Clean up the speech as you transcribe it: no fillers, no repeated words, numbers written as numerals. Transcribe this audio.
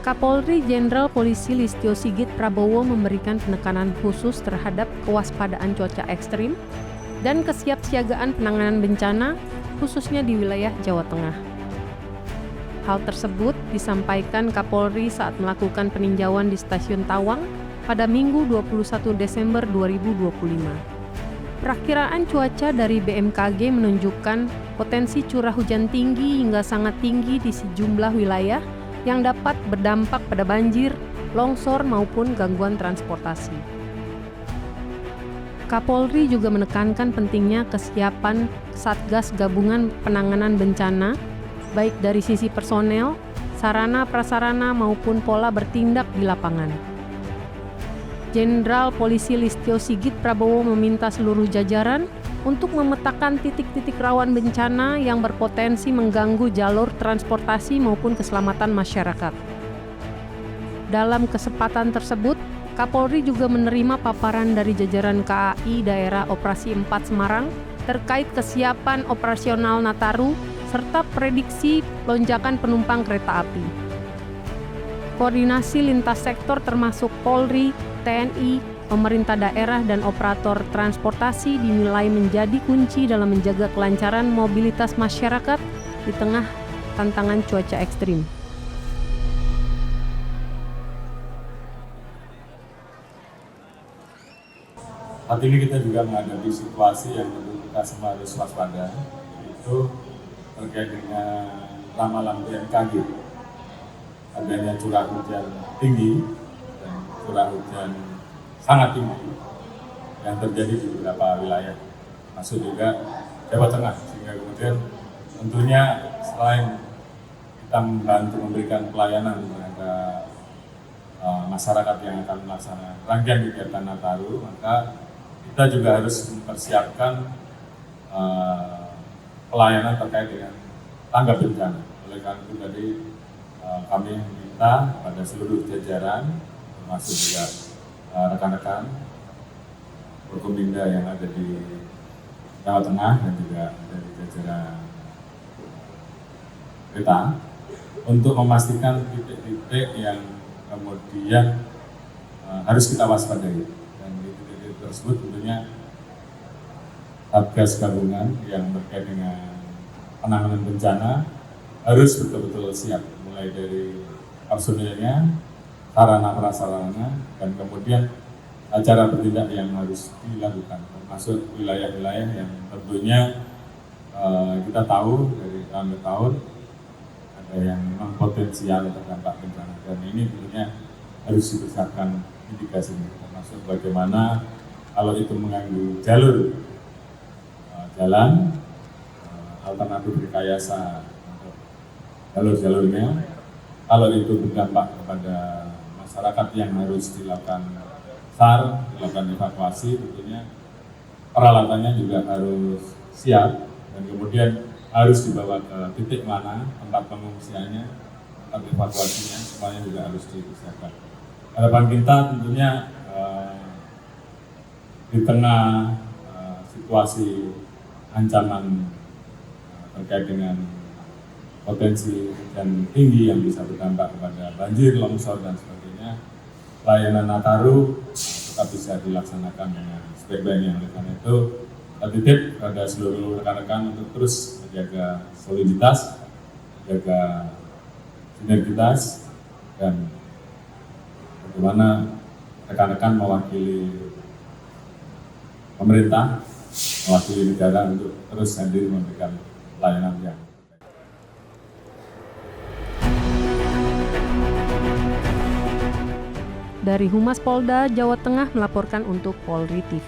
Kapolri Jenderal Polisi Listio Sigit Prabowo memberikan penekanan khusus terhadap kewaspadaan cuaca ekstrim dan kesiapsiagaan penanganan bencana, khususnya di wilayah Jawa Tengah. Hal tersebut disampaikan Kapolri saat melakukan peninjauan di Stasiun Tawang pada Minggu 21 Desember 2025. Perakiraan cuaca dari BMKG menunjukkan potensi curah hujan tinggi hingga sangat tinggi di sejumlah wilayah yang dapat berdampak pada banjir, longsor maupun gangguan transportasi. Kapolri juga menekankan pentingnya kesiapan Satgas Gabungan Penanganan Bencana, baik dari sisi personel, sarana prasarana maupun pola bertindak di lapangan. Jenderal Polisi Listio Sigit Prabowo meminta seluruh jajaran untuk memetakan titik-titik rawan bencana yang berpotensi mengganggu jalur transportasi maupun keselamatan masyarakat. Dalam kesempatan tersebut, Kapolri juga menerima paparan dari jajaran KAI Daerah Operasi 4 Semarang terkait kesiapan operasional Nataru serta prediksi lonjakan penumpang kereta api. Koordinasi lintas sektor termasuk Polri, TNI, pemerintah daerah dan operator transportasi dinilai menjadi kunci dalam menjaga kelancaran mobilitas masyarakat di tengah tantangan cuaca ekstrim. Saat ini kita juga menghadapi situasi yang perlu kita semua harus waspada, yaitu terkait dengan ramalan BMKG. Adanya curah hujan tinggi dan curah hujan sangat tinggi yang terjadi di beberapa wilayah, masuk juga Jawa Tengah, sehingga kemudian tentunya selain kita membantu memberikan pelayanan kepada masyarakat yang akan melaksanakan rangkaian kegiatan Nataru, maka kita juga harus mempersiapkan pelayanan terkait dengan tanggap bencana. Oleh karena itu tadi kami meminta pada seluruh jajaran, termasuk juga rekan-rekan Forkominda yang ada di Jawa Tengah dan juga dari jajaran kita untuk memastikan titik-titik yang kemudian harus kita waspadai. Dan di titik-titik tersebut tentunya Satgas Gabungan yang terkait dengan penanganan bencana harus betul-betul siap, mulai dari personilnya, sarana prasarana, dan kemudian cara bertindak yang harus dilakukan, termasuk wilayah-wilayah yang tentunya kita tahu dari tahun ke tahun ada yang memang potensial terdampak bencana, dan ini tentunya harus dibesarkan mitigasinya, termasuk bagaimana kalau itu mengganggu jalur jalan, alternatif rekayasa untuk jalur-jalurnya. Kalau itu berdampak kepada masyarakat yang harus dilakukan SAR, dilakukan evakuasi, tentunya peralatannya juga harus siap dan kemudian harus dibawa ke titik mana tempat pengungsiannya, tempat evakuasinya, semuanya juga harus disiapkan. Harapan kita tentunya di tengah situasi ancaman terkait dengan potensi hujan tinggi yang bisa berdampak kepada banjir, longsor, dan sebagainya, layanan Nataru tetap bisa dilaksanakan dengan sebaik-baiknya. Oleh karena itu, kita titip pada seluruh rekan-rekan untuk terus menjaga soliditas, menjaga sinergitas, dan bagaimana rekan-rekan mewakili pemerintah, mewakili negara untuk terus hadir memberikan pelayanan yang Dari Humas Polda Jawa Tengah melaporkan untuk Polri TV.